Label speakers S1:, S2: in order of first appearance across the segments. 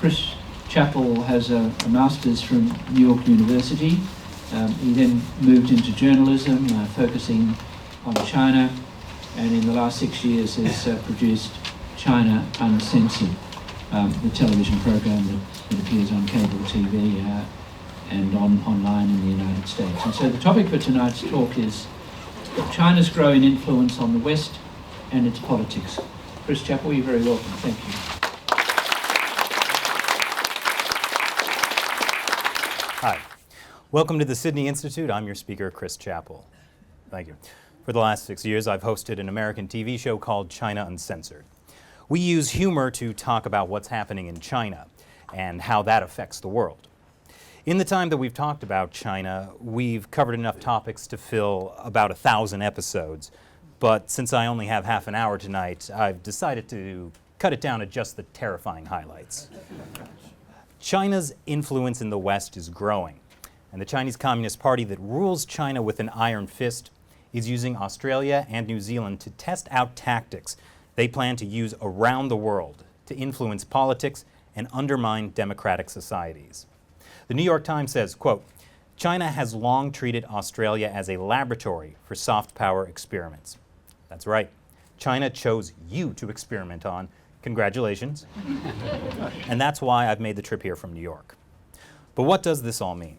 S1: Chris Chappell has a master's from New York University. He then moved into journalism, focusing on China, and in the last 6 years has produced China Uncensored, the television program that appears on cable TV and online in the United States. And so the topic for tonight's talk is China's growing influence on the West and its politics. Chris Chappell, you're very welcome. Thank you.
S2: Hi. Welcome to the Sydney Institute. I'm your speaker, Chris Chappell. Thank you. For the last 6 years, I've hosted an American TV show called China Uncensored. We use humor to talk about what's happening in China and how that affects the world. In the time that we've talked about China, we've covered enough topics to fill about 1,000 episodes. But since I only have half an hour tonight, I've decided to cut it down to just the terrifying highlights. China's influence in the West is growing, and the Chinese Communist Party that rules China with an iron fist is using Australia and New Zealand to test out tactics they plan to use around the world to influence politics and undermine democratic societies. The New York Times says, quote, "China has long treated Australia as a laboratory for soft power experiments." That's right. China chose you to experiment on. Congratulations. And that's why I've made the trip here from New York. But what does this all mean?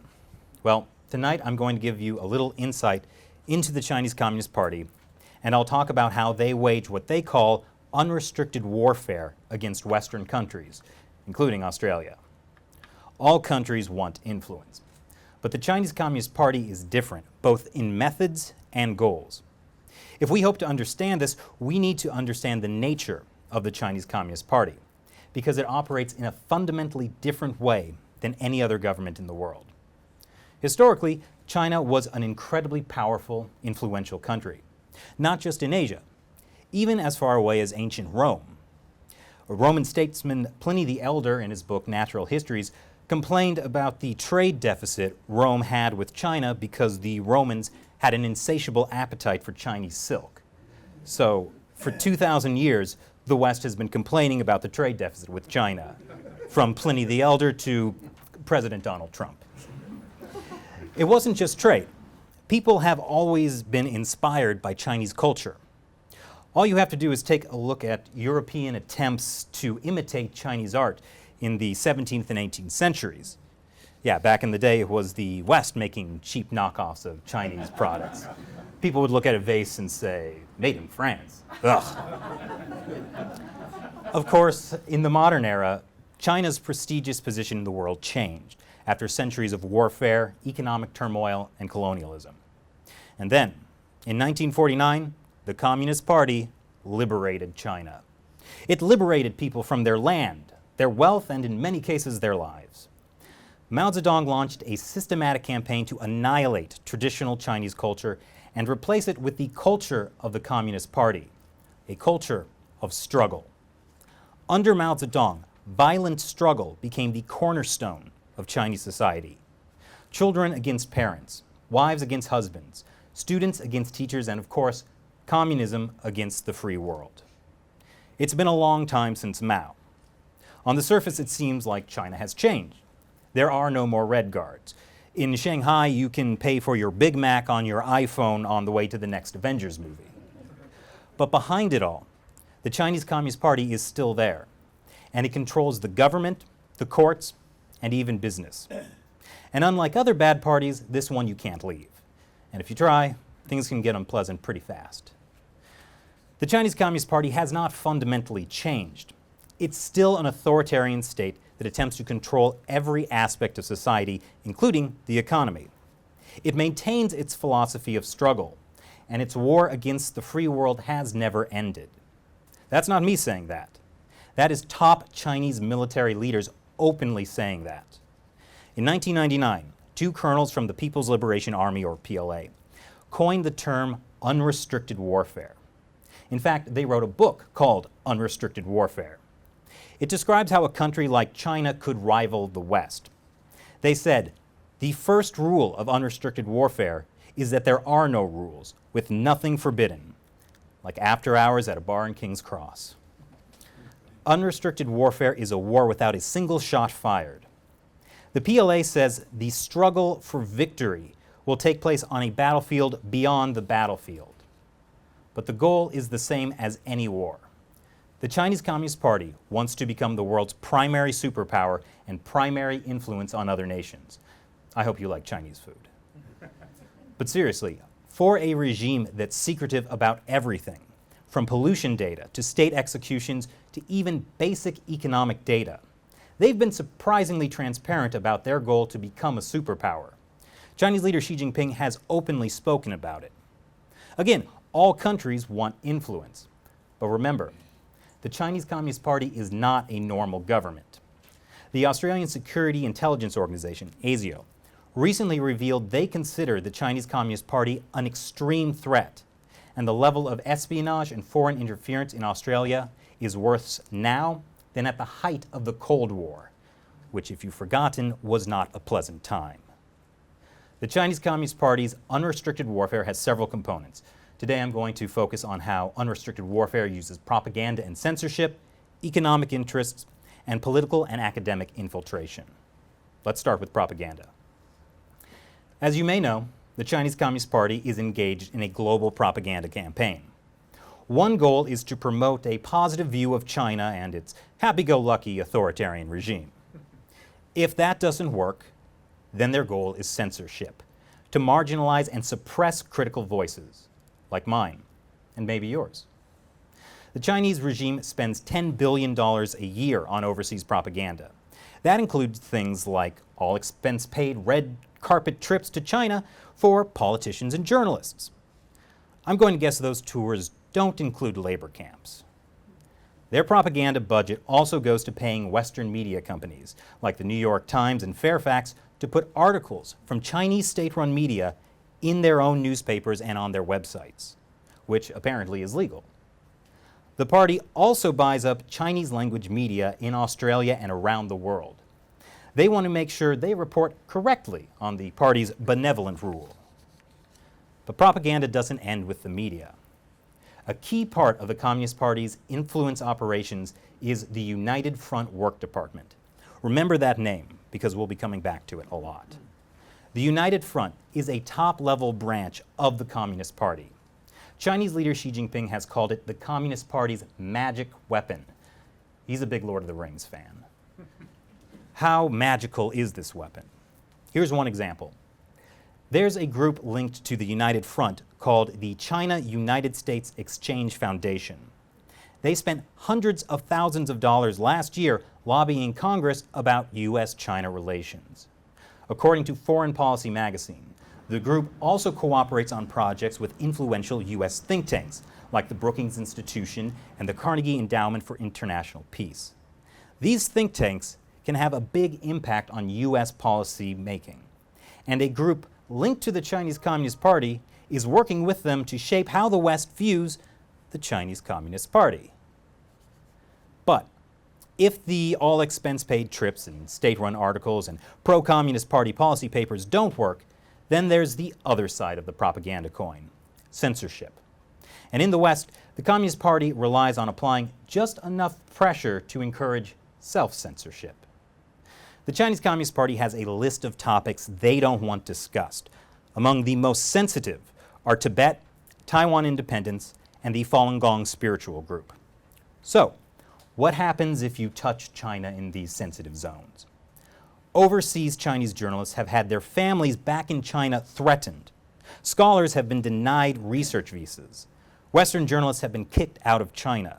S2: Well, tonight I'm going to give you a little insight into the Chinese Communist Party, and I'll talk about how they wage what they call unrestricted warfare against Western countries, including Australia. All countries want influence, but the Chinese Communist Party is different, both in methods and goals. If we hope to understand this, we need to understand the nature of the Chinese Communist Party, because it operates in a fundamentally different way than any other government in the world. Historically, China was an incredibly powerful, influential country, not just in Asia, even as far away as ancient Rome. Roman statesman Pliny the Elder, in his book Natural Histories, complained about the trade deficit Rome had with China because the Romans had an insatiable appetite for Chinese silk. So, for 2,000 years, the West has been complaining about the trade deficit with China, from Pliny the Elder to President Donald Trump. It wasn't just trade. People have always been inspired by Chinese culture. All you have to do is take a look at European attempts to imitate Chinese art in the 17th and 18th centuries. Yeah, back in the day, it was the West making cheap knockoffs of Chinese products. People would look at a vase and say, "Made in France." Ugh. Of course, in the modern era, China's prestigious position in the world changed after centuries of warfare, economic turmoil, and colonialism. And then, in 1949, the Communist Party liberated China. It liberated people from their land, their wealth, and in many cases, their lives. Mao Zedong launched a systematic campaign to annihilate traditional Chinese culture and replace it with the culture of the Communist Party, a culture of struggle. Under Mao Zedong, violent struggle became the cornerstone of Chinese society. Children against parents, wives against husbands, students against teachers, and of course, communism against the free world. It's been a long time since Mao. On the surface, it seems like China has changed. There are no more red guards. In Shanghai, you can pay for your Big Mac on your iPhone on the way to the next Avengers movie. But behind it all, the Chinese Communist Party is still there, and it controls the government, the courts, and even business. And unlike other bad parties, this one you can't leave. And if you try, things can get unpleasant pretty fast. The Chinese Communist Party has not fundamentally changed. It's still an authoritarian state that attempts to control every aspect of society, including the economy. It maintains its philosophy of struggle, and its war against the free world has never ended. That's not me saying that. That is top Chinese military leaders openly saying that. In 1999, two colonels from the People's Liberation Army, or PLA, coined the term unrestricted warfare. In fact, they wrote a book called Unrestricted Warfare. It describes how a country like China could rival the West. They said, "The first rule of unrestricted warfare is that there are no rules, with nothing forbidden, like after hours at a bar in King's Cross." Unrestricted warfare is a war without a single shot fired. The PLA says the struggle for victory will take place on a battlefield beyond the battlefield. But the goal is the same as any war. The Chinese Communist Party wants to become the world's primary superpower and primary influence on other nations. I hope you like Chinese food. But seriously, for a regime that's secretive about everything, from pollution data to state executions to even basic economic data, they've been surprisingly transparent about their goal to become a superpower. Chinese leader Xi Jinping has openly spoken about it. Again, all countries want influence. But remember, the Chinese Communist Party is not a normal government. The Australian Security Intelligence Organization, ASIO, recently revealed they consider the Chinese Communist Party an extreme threat, and the level of espionage and foreign interference in Australia is worse now than at the height of the Cold War, which, if you've forgotten, was not a pleasant time. The Chinese Communist Party's unrestricted warfare has several components. Today I'm going to focus on how unrestricted warfare uses propaganda and censorship, economic interests, and political and academic infiltration. Let's start with propaganda. As you may know, the Chinese Communist Party is engaged in a global propaganda campaign. One goal is to promote a positive view of China and its happy-go-lucky authoritarian regime. If that doesn't work, then their goal is censorship, to marginalize and suppress critical voices, like mine, and maybe yours. The Chinese regime spends $10 billion a year on overseas propaganda. That includes things like all-expense-paid red carpet trips to China for politicians and journalists. I'm going to guess those tours don't include labor camps. Their propaganda budget also goes to paying Western media companies, like the New York Times and Fairfax, to put articles from Chinese state-run media in their own newspapers and on their websites, which apparently is legal. The party also buys up Chinese language media in Australia and around the world. They want to make sure they report correctly on the party's benevolent rule. But propaganda doesn't end with the media. A key part of the Communist Party's influence operations is the United Front Work Department. Remember that name, because we'll be coming back to it a lot. The United Front is a top-level branch of the Communist Party. Chinese leader Xi Jinping has called it the Communist Party's magic weapon. He's a big Lord of the Rings fan. How magical is this weapon? Here's one example. There's a group linked to the United Front called the China United States Exchange Foundation. They spent hundreds of thousands of dollars last year lobbying Congress about U.S.-China relations. According to Foreign Policy magazine, the group also cooperates on projects with influential U.S. think tanks, like the Brookings Institution and the Carnegie Endowment for International Peace. These think tanks can have a big impact on U.S. policy making, and a group linked to the Chinese Communist Party is working with them to shape how the West views the Chinese Communist Party. But if the all-expense-paid trips and state-run articles and pro-Communist Party policy papers don't work, then there's the other side of the propaganda coin, censorship. And in the West, the Communist Party relies on applying just enough pressure to encourage self-censorship. The Chinese Communist Party has a list of topics they don't want discussed. Among the most sensitive are Tibet, Taiwan independence, and the Falun Gong spiritual group. So, what happens if you touch China in these sensitive zones? Overseas Chinese journalists have had their families back in China threatened. Scholars have been denied research visas. Western journalists have been kicked out of China.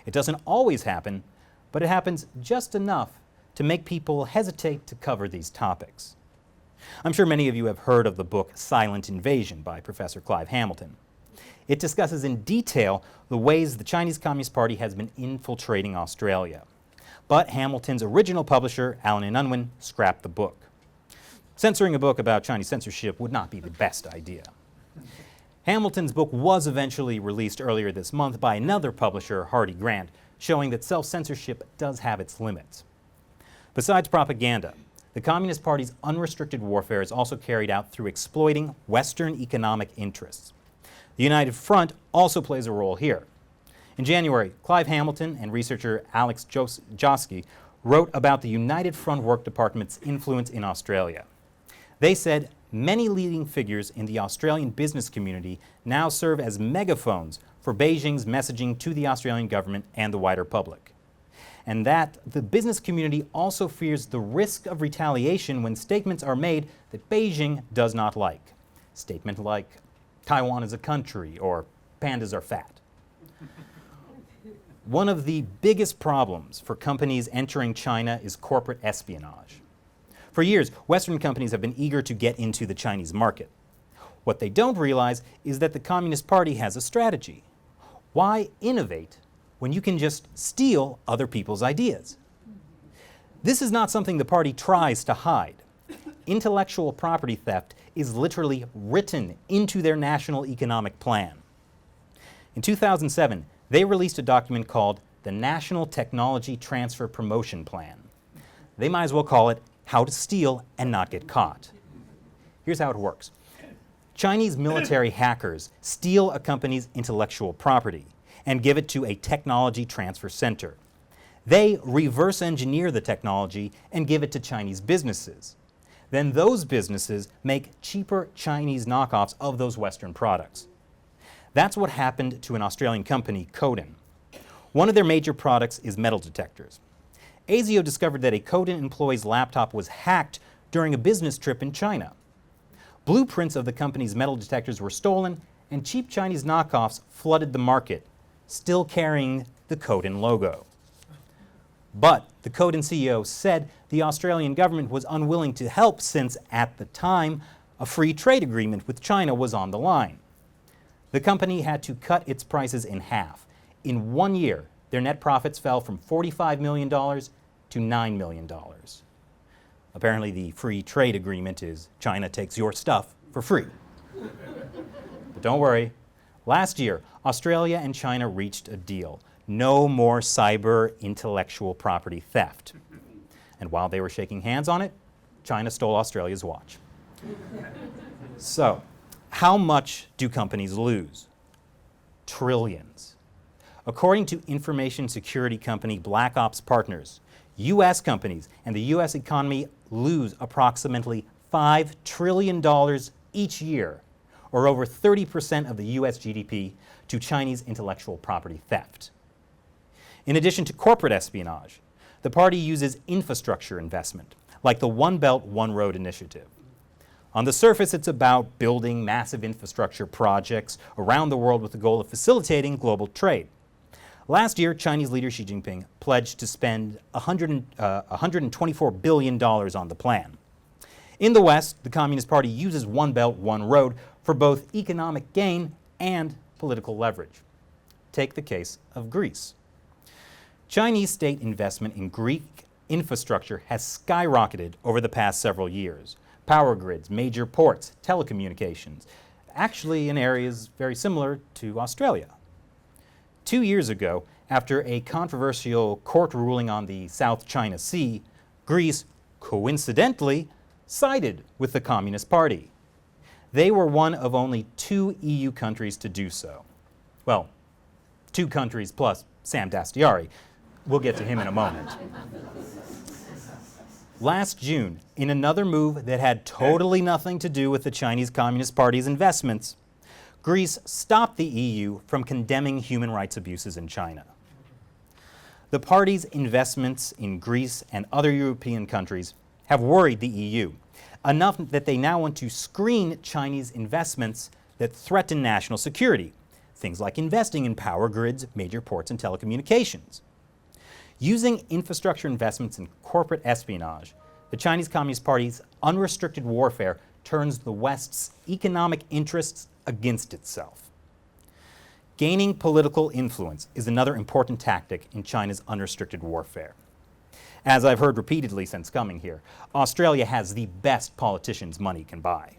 S2: It doesn't always happen, but it happens just enough to make people hesitate to cover these topics. I'm sure many of you have heard of the book Silent Invasion by Professor Clive Hamilton. It discusses in detail the ways the Chinese Communist Party has been infiltrating Australia. But Hamilton's original publisher, Allen and Unwin, scrapped the book. Censoring a book about Chinese censorship would not be the best idea. Hamilton's book was eventually released earlier this month by another publisher, Hardy Grant, showing that self-censorship does have its limits. Besides propaganda, the Communist Party's unrestricted warfare is also carried out through exploiting Western economic interests. The United Front also plays a role here. In January, Clive Hamilton and researcher Alex Josky wrote about the United Front Work Department's influence in Australia. They said many leading figures in the Australian business community now serve as megaphones for Beijing's messaging to the Australian government and the wider public. And that the business community also fears the risk of retaliation when statements are made that Beijing does not like. Statements like, Taiwan is a country, or pandas are fat. One of the biggest problems for companies entering China is corporate espionage. For years, Western companies have been eager to get into the Chinese market. What they don't realize is that the Communist Party has a strategy. Why innovate when you can just steal other people's ideas? This is not something the party tries to hide. Intellectual property theft is literally written into their national economic plan. In 2007, they released a document called the National Technology Transfer Promotion Plan. They might as well call it How to Steal and Not Get Caught. Here's how it works. Chinese military hackers steal a company's intellectual property and give it to a technology transfer center. They reverse engineer the technology and give it to Chinese businesses. Then those businesses make cheaper Chinese knockoffs of those Western products. That's what happened to an Australian company, Codan. One of their major products is metal detectors. ASIO discovered that a Codan employee's laptop was hacked during a business trip in China. Blueprints of the company's metal detectors were stolen, and cheap Chinese knockoffs flooded the market, still carrying the Codan logo. But the Codan CEO said the Australian government was unwilling to help since, at the time, a free trade agreement with China was on the line. The company had to cut its prices in half. In 1 year, their net profits fell from $45 million to $9 million. Apparently, the free trade agreement is China takes your stuff for free. But don't worry. Last year, Australia and China reached a deal. No more cyber intellectual property theft. And while they were shaking hands on it, China stole Australia's watch. So, how much do companies lose? Trillions. According to information security company Black Ops Partners, U.S. companies and the U.S. economy lose approximately $5 trillion each year, or over 30% of the U.S. GDP, to Chinese intellectual property theft. In addition to corporate espionage, the party uses infrastructure investment, like the One Belt, One Road initiative. On the surface, it's about building massive infrastructure projects around the world with the goal of facilitating global trade. Last year, Chinese leader Xi Jinping pledged to spend $124 billion on the plan. In the West, the Communist Party uses One Belt, One Road for both economic gain and political leverage. Take the case of Greece. Chinese state investment in Greek infrastructure has skyrocketed over the past several years. Power grids, major ports, telecommunications, actually in areas very similar to Australia. 2 years ago, after a controversial court ruling on the South China Sea, Greece, coincidentally, sided with the Communist Party. They were one of only 2 EU countries to do so. Well, 2 countries plus Sam Dastyari. We'll get to him in a moment. Last June, in another move that had totally nothing to do with the Chinese Communist Party's investments, Greece stopped the EU from condemning human rights abuses in China. The party's investments in Greece and other European countries have worried the EU, enough that they now want to screen Chinese investments that threaten national security, things like investing in power grids, major ports, and telecommunications. Using infrastructure investments in corporate espionage, the Chinese Communist Party's unrestricted warfare turns the West's economic interests against itself. Gaining political influence is another important tactic in China's unrestricted warfare. As I've heard repeatedly since coming here, Australia has the best politicians money can buy.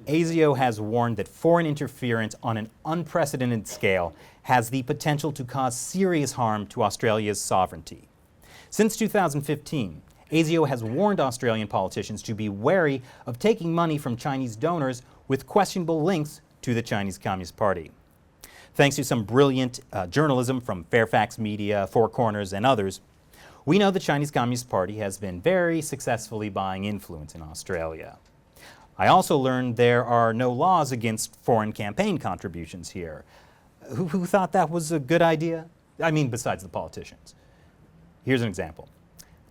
S2: ASIO has warned that foreign interference on an unprecedented scale has the potential to cause serious harm to Australia's sovereignty. Since 2015, ASIO has warned Australian politicians to be wary of taking money from Chinese donors with questionable links to the Chinese Communist Party. Thanks to some brilliant journalism from Fairfax Media, Four Corners, and others, we know the Chinese Communist Party has been very successfully buying influence in Australia. I also learned there are no laws against foreign campaign contributions here. Who thought that was a good idea? I mean, besides the politicians. Here's an example.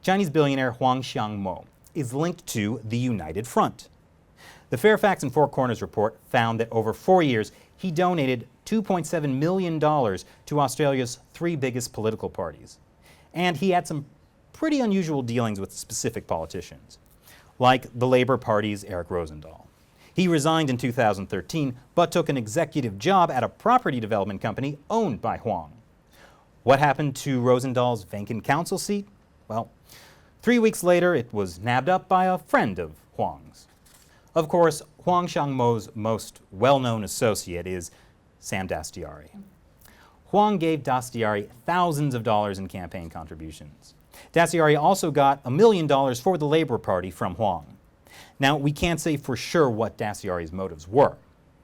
S2: Chinese billionaire Huang Xiangmo is linked to the United Front. The Fairfax and Four Corners report found that over 4 years, he donated $2.7 million to Australia's 3 biggest political parties. And he had some pretty unusual dealings with specific politicians, like the Labour Party's Eric Rosendahl. He resigned in 2013, but took an executive job at a property development company owned by Huang. What happened to Rosendahl's vacant council seat? Well, 3 weeks later, it was nabbed up by a friend of Huang's. Of course, Huang Xiangmo's most well-known associate is Sam Dastyari. Huang gave Dastyari thousands of dollars in campaign contributions. Dastyari also got $1 million for the Labour Party from Huang. Now, we can't say for sure what Dastyari's motives were,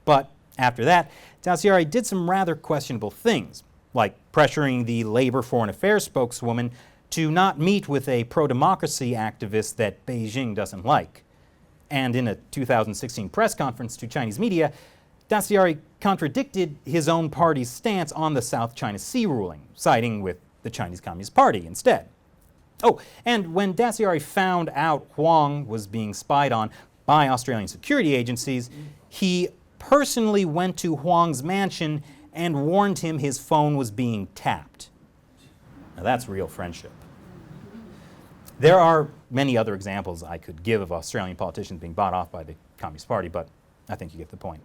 S2: but after that, Dastyari did some rather questionable things, like pressuring the Labour Foreign Affairs spokeswoman to not meet with a pro-democracy activist that Beijing doesn't like. And in a 2016 press conference to Chinese media, Dastyari contradicted his own party's stance on the South China Sea ruling, siding with the Chinese Communist Party instead. Oh, and when Dastyari found out Huang was being spied on by Australian security agencies, he personally went to Huang's mansion and warned him his phone was being tapped. Now that's real friendship. There are many other examples I could give of Australian politicians being bought off by the Communist Party, but I think you get the point.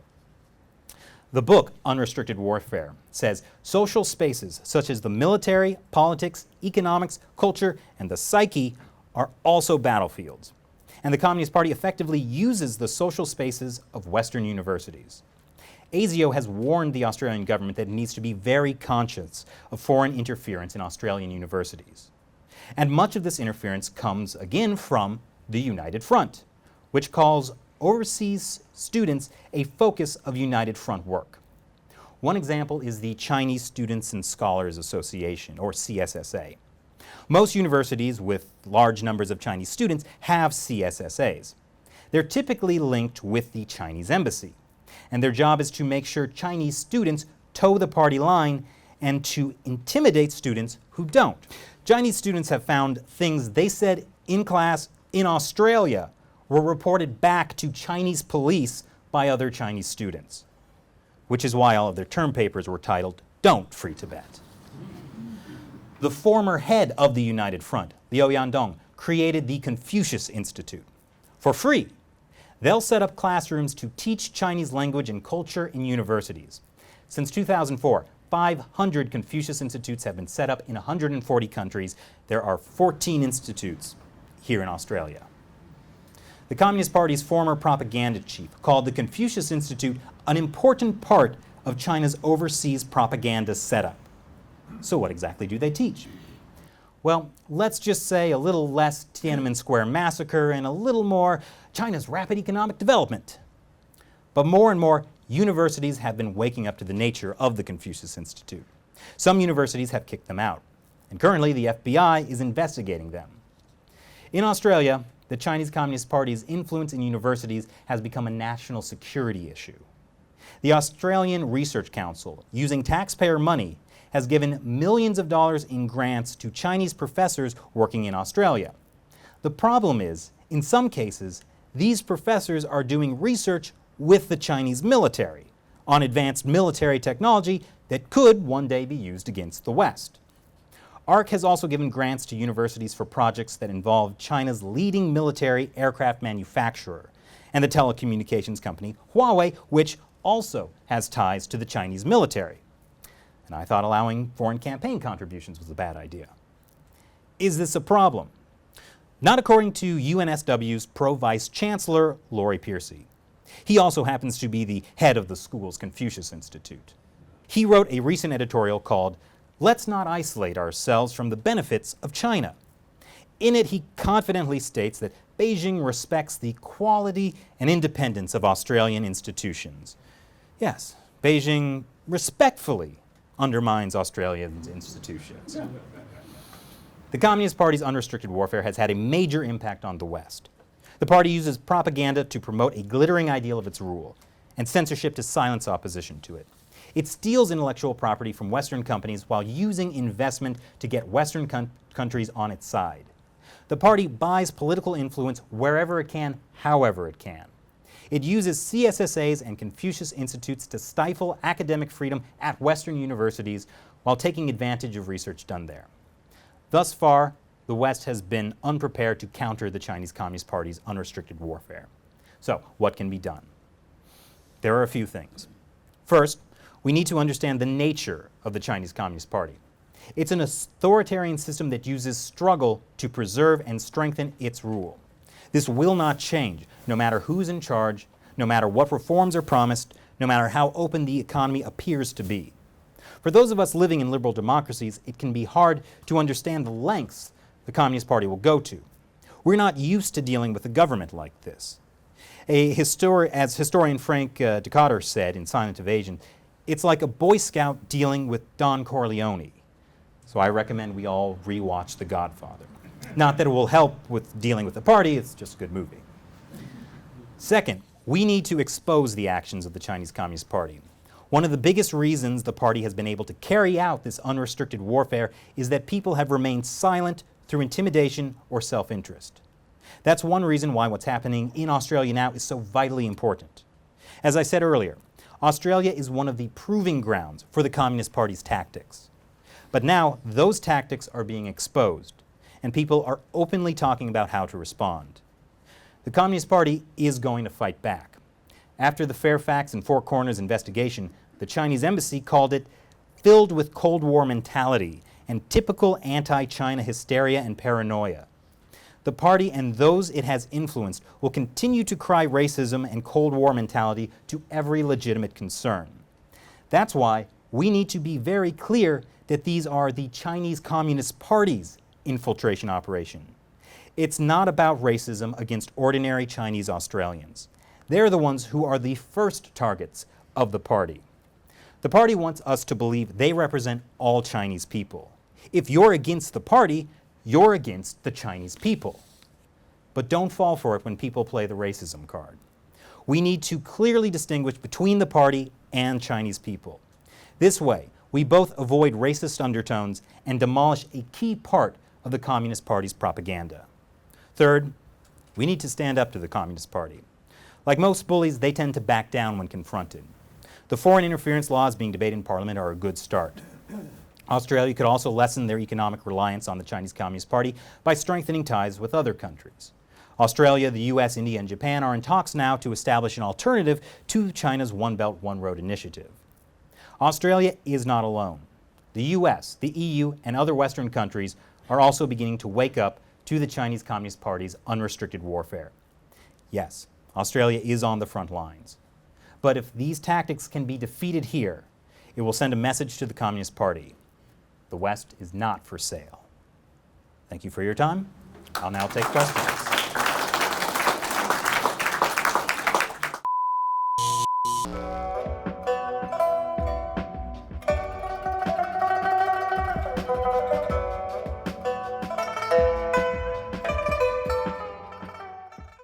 S2: The book, Unrestricted Warfare, says social spaces such as the military, politics, economics, culture, and the psyche are also battlefields. And the Communist Party effectively uses the social spaces of Western universities. ASIO has warned the Australian government that it needs to be very conscious of foreign interference in Australian universities. And much of this interference comes again from the United Front, which calls overseas students a focus of United Front work. One example is the Chinese Students and Scholars Association, or CSSA. Most universities with large numbers of Chinese students have CSSAs. They're typically linked with the Chinese embassy, and their job is to make sure Chinese students toe the party line and to intimidate students who don't. Chinese students have found things they said in class in Australia were reported back to Chinese police by other Chinese students, which is why all of their term papers were titled, "Don't Free Tibet." The former head of the United Front, Liu Yandong, created the Confucius Institute for free. They'll set up classrooms to teach Chinese language and culture in universities. Since 2004, 500 Confucius Institutes have been set up in 140 countries. There are 14 institutes here in Australia. The Communist Party's former propaganda chief called the Confucius Institute an important part of China's overseas propaganda setup. So what exactly do they teach? Well, let's just say a little less Tiananmen Square massacre and a little more China's rapid economic development. But more and more, universities have been waking up to the nature of the Confucius Institute. Some universities have kicked them out, and currently the FBI is investigating them. In Australia, the Chinese Communist Party's influence in universities has become a national security issue. The Australian Research Council, using taxpayer money, has given millions of dollars in grants to Chinese professors working in Australia. The problem is, in some cases, these professors are doing research with the Chinese military on advanced military technology that could one day be used against the West. ARC has also given grants to universities for projects that involve China's leading military aircraft manufacturer and the telecommunications company Huawei, which also has ties to the Chinese military. And I thought allowing foreign campaign contributions was a bad idea. Is this a problem? Not according to UNSW's Pro-Vice Chancellor, Laurie Piercy. He also happens to be the head of the school's Confucius Institute. He wrote a recent editorial called, "Let's Not Isolate Ourselves from the Benefits of China." In it, he confidently states that Beijing respects the quality and independence of Australian institutions. Yes, Beijing respectfully undermines Australia's institutions. The Communist Party's unrestricted warfare has had a major impact on the West. The party uses propaganda to promote a glittering ideal of its rule, and censorship to silence opposition to it. It steals intellectual property from Western companies while using investment to get Western countries on its side. The party buys political influence wherever it can, however it can. It uses CSSAs and Confucius Institutes to stifle academic freedom at Western universities while taking advantage of research done there. Thus far, the West has been unprepared to counter the Chinese Communist Party's unrestricted warfare. So, what can be done? There are a few things. First, we need to understand the nature of the Chinese Communist Party. It's an authoritarian system that uses struggle to preserve and strengthen its rule. This will not change, no matter who's in charge, no matter what reforms are promised, no matter how open the economy appears to be. For those of us living in liberal democracies, it can be hard to understand the lengths the Communist Party will go to. We're not used to dealing with a government like this. As historian Frank Decatur said in Silent Invasion, it's like a Boy Scout dealing with Don Corleone. So I recommend we all rewatch The Godfather. Not that it will help with dealing with the party, it's just a good movie. Second, we need to expose the actions of the Chinese Communist Party. One of the biggest reasons the party has been able to carry out this unrestricted warfare is that people have remained silent through intimidation or self-interest. That's one reason why what's happening in Australia now is so vitally important. As I said earlier, Australia is one of the proving grounds for the Communist Party's tactics. But now those tactics are being exposed, and people are openly talking about how to respond. The Communist Party is going to fight back. After the Fairfax and Four Corners investigation, the Chinese embassy called it filled with Cold War mentality and typical anti-China hysteria and paranoia. The party and those it has influenced will continue to cry racism and Cold War mentality to every legitimate concern. That's why we need to be very clear that these are the Chinese Communist Party's infiltration operation. It's not about racism against ordinary Chinese Australians. They're the ones who are the first targets of the party. The party wants us to believe they represent all Chinese people. If you're against the party, you're against the Chinese people. But don't fall for it when people play the racism card. We need to clearly distinguish between the party and Chinese people. This way, we both avoid racist undertones and demolish a key part of the Communist Party's propaganda. Third, we need to stand up to the Communist Party. Like most bullies, they tend to back down when confronted. The foreign interference laws being debated in Parliament are a good start. Australia could also lessen their economic reliance on the Chinese Communist Party by strengthening ties with other countries. Australia, the US, India, and Japan are in talks now to establish an alternative to China's One Belt, One Road initiative. Australia is not alone. The US, the EU, and other Western countries are also beginning to wake up to the Chinese Communist Party's unrestricted warfare. Yes, Australia is on the front lines. But if these tactics can be defeated here, it will send a message to the Communist Party. The West is not for sale. Thank you for your time. I'll now take questions.